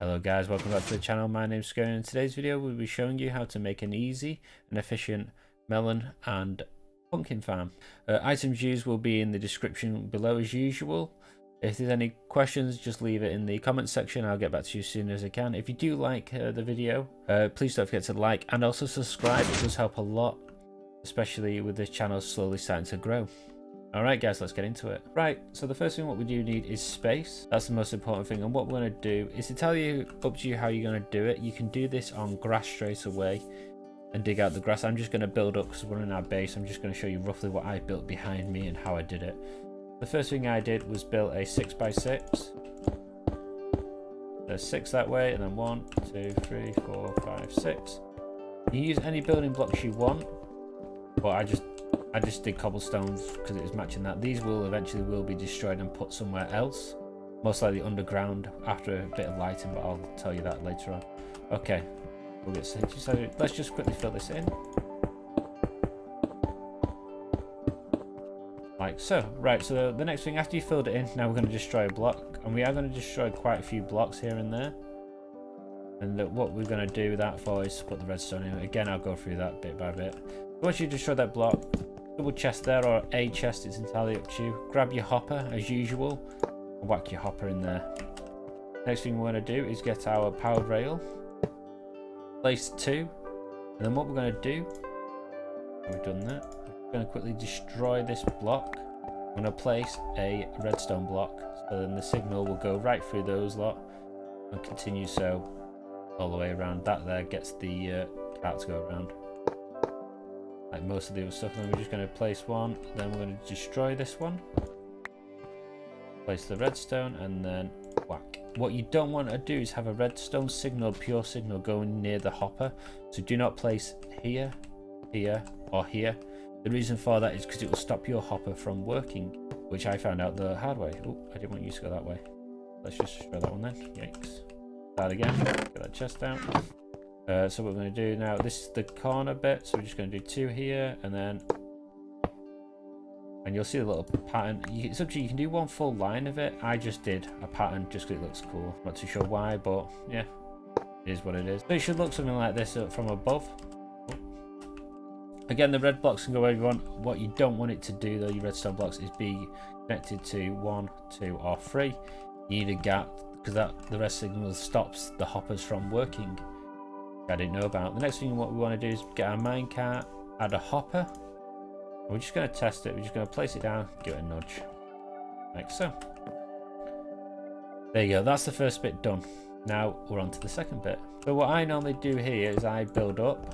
Hello guys, welcome back to the channel. My name's Scone and in today's video we'll be showing you how to make an easy and efficient melon and pumpkin farm. Items used will be in the description below as usual. If there's any questions, just leave it in the comments section. I'll get back to you as soon as I can. If you do like the video, please don't forget to like and also subscribe. It does help a lot, especially with this channel slowly starting to grow. Alright guys, let's get into it. Right, so the first thing what we do need is space. That's the most important thing, and what we're going to do is to tell you, up to you how you're going to do it. You can do this on grass straight away and dig out the grass. I'm just going to build up because we're in our base. I'm just going to show you roughly what I built behind me and how I did it. The first thing I did was build a 6x6. There's 6 that way, and then 1, 2, 3, 4, 5, 6. You use any building blocks you want, but I just did cobblestones because it was matching that. These will eventually be destroyed and put somewhere else, most likely underground after a bit of lighting, but I'll tell you that later on. Okay, we'll get started. So let's just quickly fill this in like so. Right, so the next thing after you filled it in, now we're going to destroy a block, and we are going to destroy quite a few blocks here and there. And what we're going to do that for is put the redstone in. Again, I'll go through that bit by bit. Once you destroy that block, double chest there or a chest, it's entirely up to you. Grab your hopper as usual and whack your hopper in there. Next thing we're going to do is get our powered rail, place 2, and then what we're going to do, we've done that, we're going to quickly destroy this block. I'm going to place a redstone block, so then the signal will go right through those lot and continue so all the way around. That there gets the cart to go around like most of the other stuff. Then we're just going to place one, then we're going to destroy this one, place the redstone, and then whack. What you don't want to do is have a redstone signal, pure signal, going near the hopper, so do not place here, here, or here. The reason for that is because it will stop your hopper from working, which I found out the hard way. Oh, I didn't want you to go that way. Let's just destroy that one then. Yikes. Start again, get that chest out. So what we're going to do now, this is the corner bit, so we're just going to do 2 here, and then, and you'll see the little pattern. It's up to you, you can do one full line of it. I just did a pattern just because it looks cool. Not too sure why, but yeah, it is what it is. So it should look something like this from above. Again, the red blocks can go wherever you want. What you don't want it to do though, your redstone blocks, is be connected to 1, 2, or 3. You need a gap because the rest signal stops the hoppers from working. I didn't know about. The next thing what we want to do is get our minecart, add a hopper. We're just going to test it. We're just going to place it down, give it a nudge, like so. There you go. That's the first bit done. Now we're on to the second bit. So what I normally do here is I build up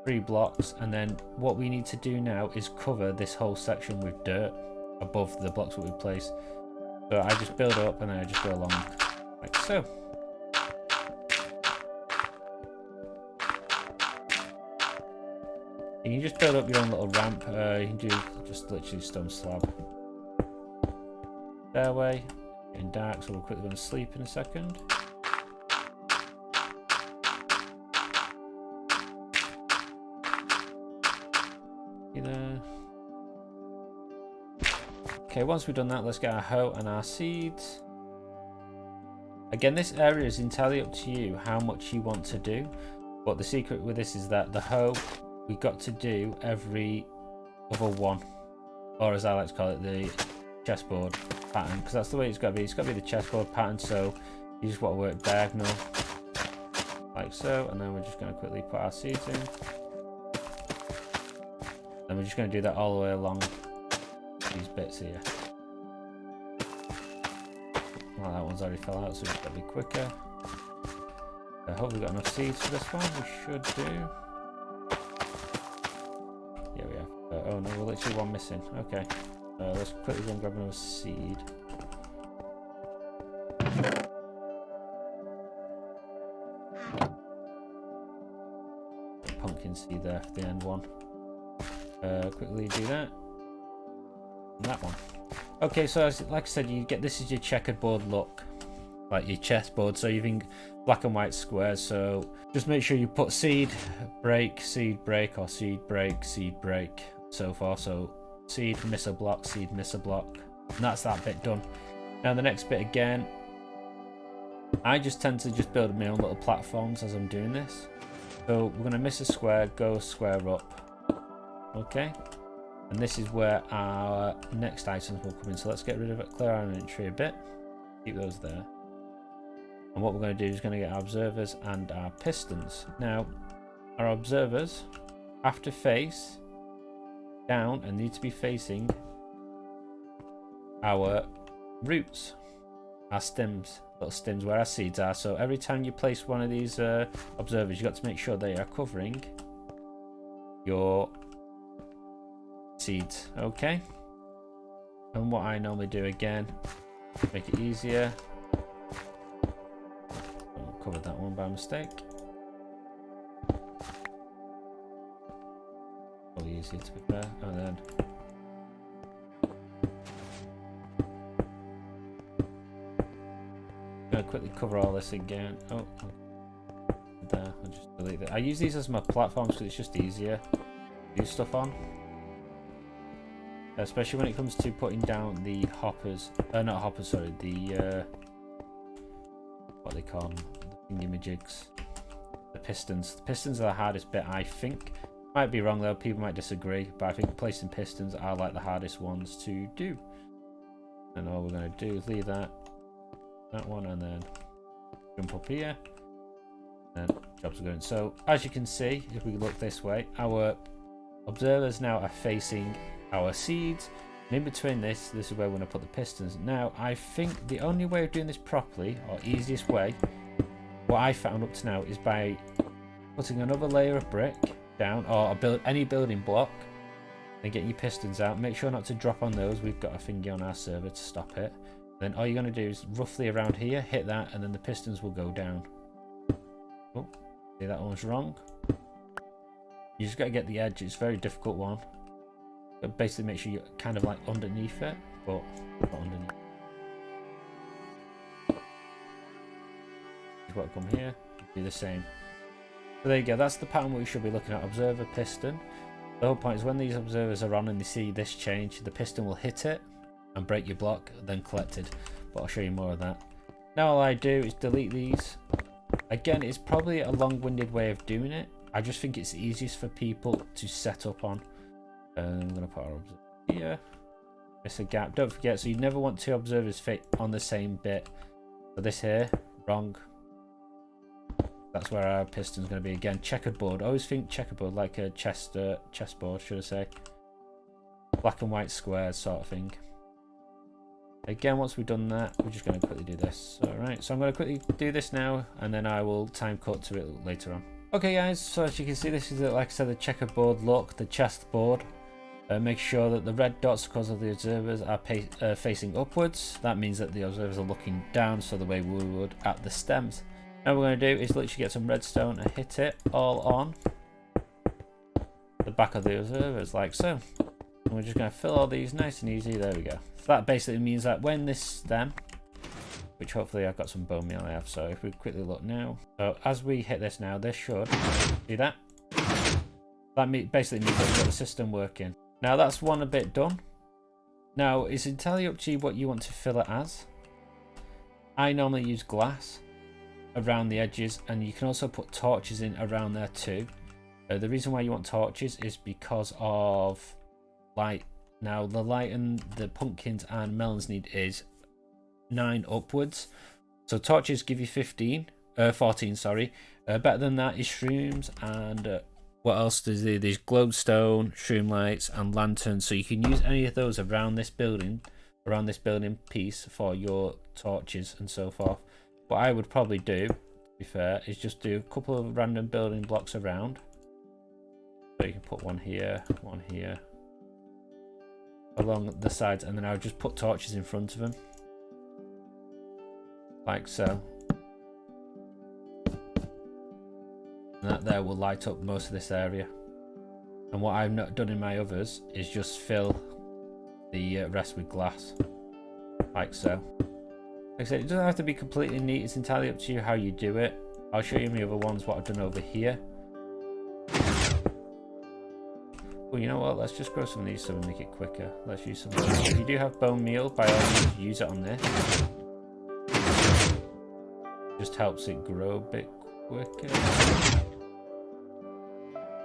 3 blocks, and then what we need to do now is cover this whole section with dirt above the blocks that we place. So I just build up and then I just go along like so. You can just build up your own little ramp. You can do just literally stone slab. Stairway. Getting dark, so we're quickly going to sleep in a second. There. Okay, once we've done that, let's get our hoe and our seeds. Again, this area is entirely up to you how much you want to do. But the secret with this is that the hoe, we got to do every other one, or as I like to call it, the chessboard pattern, because that's the way it's got to be. It's got to be the chessboard pattern, so you just want to work diagonal like so, and then we're just going to quickly put our seeds in. Then we're just going to do that all the way along these bits here. Well, that one's already fell out, so it's got to be quicker. I hope we've got enough seeds for this one. We should do. Yeah, we have. Oh no, we're literally one missing. Okay. Let's quickly go and grab another seed. Pumpkin seed there for the end one. Quickly do that. And that one. Okay, so like I said, you get this is your checkerboard look, like your chessboard. So you think black and white squares. So just make sure you put seed break, or seed break, so far. So seed miss a block, seed miss a block, and that's that bit done. Now the next bit again, I just tend to just build my own little platforms as I'm doing this. So we're going to miss a square, go square up. Okay. And this is where our next items will come in. So let's get rid of it, clear our inventory a bit. Keep those there. And what we're going to do is going to get our observers and our pistons. Now, our observers have to face down and need to be facing our roots, our stems, little stems where our seeds are. So every time you place one of these observers, you've got to make sure they are covering your seeds. Okay. And what I normally do again, make it easier. Covered that one by mistake. Probably easier to be fair. And then I'm gonna quickly cover all this again. Oh, there. I'll just delete it. I use these as my platforms because it's just easier to do stuff on. Especially when it comes to putting down the hoppers. Not hoppers, sorry. The what they call them. Thingamajigs, the pistons. The pistons are the hardest bit, I think. Might be wrong though, people might disagree, but I think placing pistons are like the hardest ones to do. And all we're going to do is leave that one, and then jump up here, and jobs are going. So as you can see, if we look this way, our observers now are facing our seeds, and in between this is where we're going to put the pistons. Now I think the only way of doing this properly, or easiest way, what I found up to now, is by putting another layer of brick down, or any building block, and getting your pistons out. Make sure not to drop on those. We've got a thingy on our server to stop it. Then all you're going to do is roughly around here, hit that, and then the pistons will go down. Oh, see, that one's wrong. You just got to get the edge. It's a very difficult one. But basically make sure you're kind of like underneath it, but not underneath. What come here, do the same. So there you go, that's the pattern we should be looking at. Observer, piston. The whole point is when these observers are on and they see this change, the piston will hit it and break your block, then collected. But I'll show you more of that. Now all I do is delete these. Again, it's probably a long-winded way of doing it. I just think it's easiest for people to set up on. I'm going to put our observer here. Miss a gap. Don't forget, so you never want two observers fit on the same bit. So this here, wrong. That's where our piston's going to be. Again, checkered board. I always think checkerboard, like a chessboard, should I say. Black and white squares sort of thing. Again, once we've done that, we're just going to quickly do this. Alright, so I'm going to quickly do this now, and then I will time cut to it later on. Okay guys, so as you can see, this is, like I said, the checkerboard look, the chessboard. Make sure that the red dots, because of the observers, are facing upwards. That means that the observers are looking down, so the way we would at the stems. Now what we're going to do is literally get some redstone and hit it all on the back of the observers, like so. And we're just going to fill all these nice and easy. There we go. So that basically means that when this stem, which hopefully I've got some bone meal I have, so if we quickly look now. So as we hit this now, this should, see that? That basically means that we've got the system working. Now that's one a bit done. Now it's entirely up to you what you want to fill it as. I normally use glass around the edges, and you can also put torches in around there too. The reason why you want torches is because of light. Now the light and the pumpkins and melons need is 9 upwards, so torches give you 14, sorry. Better than that is shrooms, and what else does there's glowstone, shroom lights, and lanterns, so you can use any of those around this building piece for your torches and so forth. What I would probably do, to be fair, is just do a couple of random building blocks around. So you can put one here, along the sides, and then I would just put torches in front of them. Like so. And that there will light up most of this area. And what I've not done in my others is just fill the rest with glass. Like so. Like I said, it doesn't have to be completely neat, it's entirely up to you how you do it. I'll show you my other ones, what I've done over here. Well, you know what, let's just grow some of these so we make it quicker. Let's use some bone meal. If you do have bone meal, by all means use it on this. Just helps it grow a bit quicker.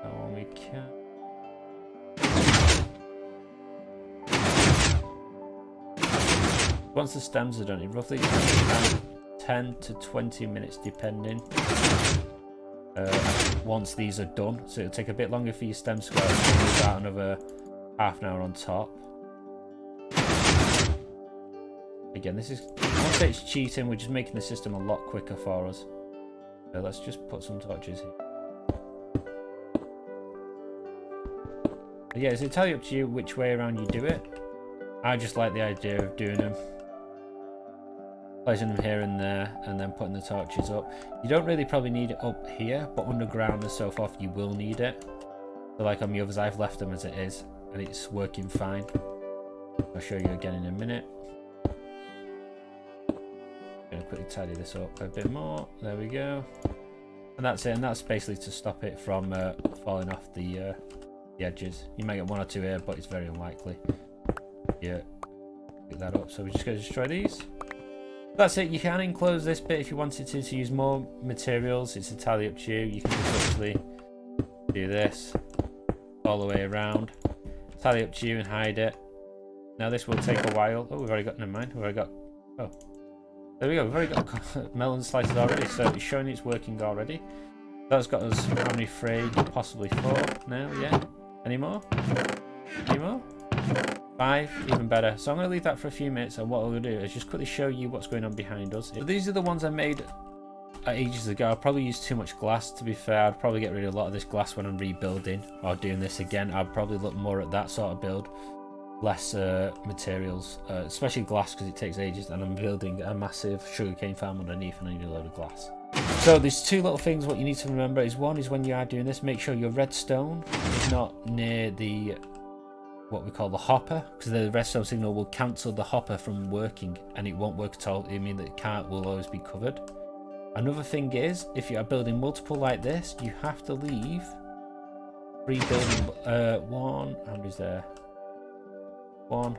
That one we can. Once the stems are done, it roughly takes 10 to 20 minutes depending. Once these are done, so it'll take a bit longer for your stems to go, and about another half an hour on top. Again, this is, I won't say it's cheating, we're just making the system a lot quicker for us. So let's just put some torches here. But yeah, it's entirely up to you which way around you do it. I just like the idea of doing them, placing them here and there, and then putting the torches up. You don't really probably need it up here, but underground and so forth you will need it. So like on the others, I've left them as it is, and it's working fine. I'll show you again in a minute. I'm gonna quickly tidy this up a bit more. There we go. And that's it, and that's basically to stop it from falling off the edges. You might get one or two here, but it's very unlikely. Yeah, pick that up. So we're just going to destroy these. That's it. You can enclose this bit if you wanted to use more materials. It's entirely up to you. You can just actually do this all the way around. Entirely up to you, and hide it. Now this will take a while. Oh, we've already got, never mind. We've already got, oh, there we go. We've already got melon slices already, so it's showing it's working already. That's got us how many? 3, possibly 4 now. Yeah. Any more? Any more? 5, even better. So I'm going to leave that for a few minutes, and what we'll do is just quickly show you what's going on behind us. So these are the ones I made ages ago. I'll probably use too much glass, to be fair. I'd probably get rid of a lot of this glass when I'm rebuilding or doing this again. I'd probably look more at that sort of build, less materials, especially glass, because it takes ages, and I'm building a massive sugarcane farm underneath and I need a load of glass. So there's 2 little things what you need to remember is, one is when you are doing this, make sure your redstone is not near the what we call the hopper, because the redstone signal will cancel the hopper from working and it won't work at all. I mean, the cart will always be covered. Another thing is, if you are building multiple like this, you have to leave 3 building one, how many is there? 1,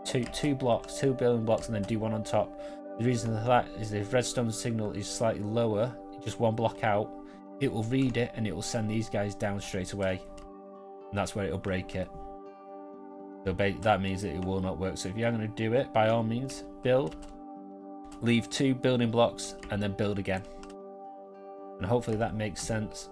2 blocks, 2 building blocks, and then do 1 on top. The reason for that is if redstone signal is slightly lower, just 1 block out, it will read it and it will send these guys down straight away, and that's where it will break it. So that means that it will not work. So if you're going to do it, by all means, build, leave 2 building blocks, and then build again. And hopefully that makes sense.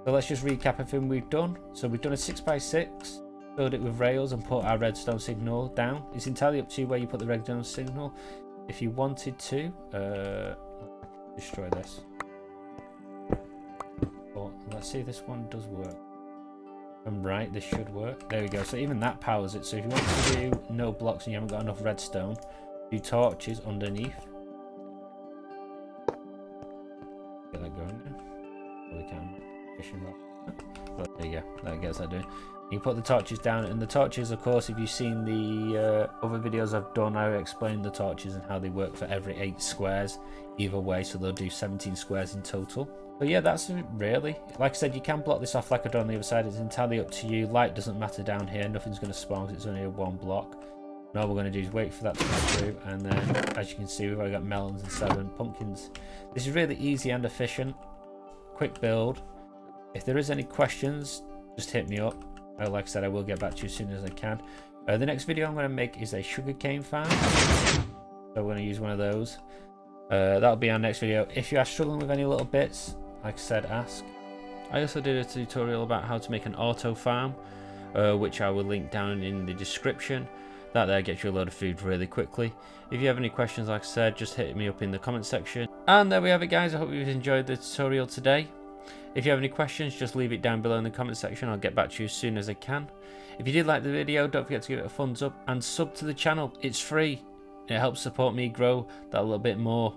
So let's just recap everything we've done. So we've done a 6x6, filled it with rails, and put our redstone signal down. It's entirely up to you where you put the redstone signal. If you wanted to destroy this, but let's see if this one does work. I'm right, this should work. There we go. So even that powers it. So if you want to do no blocks and you haven't got enough redstone, do torches underneath. Get that going now. Well, we can. Fishing rod. There you go. That gets that doing. You put the torches down, and the torches, of course, if you've seen the other videos I've done, I explain the torches and how they work for every 8 squares either way, so they'll do 17 squares in total. But yeah, that's it really. Like I said, you can block this off like I done on the other side. It's entirely up to you. Light doesn't matter down here. Nothing's going to spawn. It's only a 1 block. And all we're going to do is wait for that to come through, and then as you can see, we've already got melons and 7 pumpkins. This is really easy and efficient. Quick build. If there is any questions, just hit me up. Like I said, I will get back to you as soon as I can. The next video I'm going to make is a sugarcane farm. So we're going to use one of those. That'll be our next video. If you are struggling with any little bits, like I said, ask. I also did a tutorial about how to make an auto farm, which I will link down in the description. That there gets you a load of food really quickly. If you have any questions, like I said, just hit me up in the comment section. And there we have it, guys. I hope you've enjoyed the tutorial today. If you have any questions, just leave it down below in the comment section. I'll get back to you as soon as I can. If you did like the video, don't forget to give it a thumbs up and sub to the channel. It's free. It helps support me grow that a little bit more.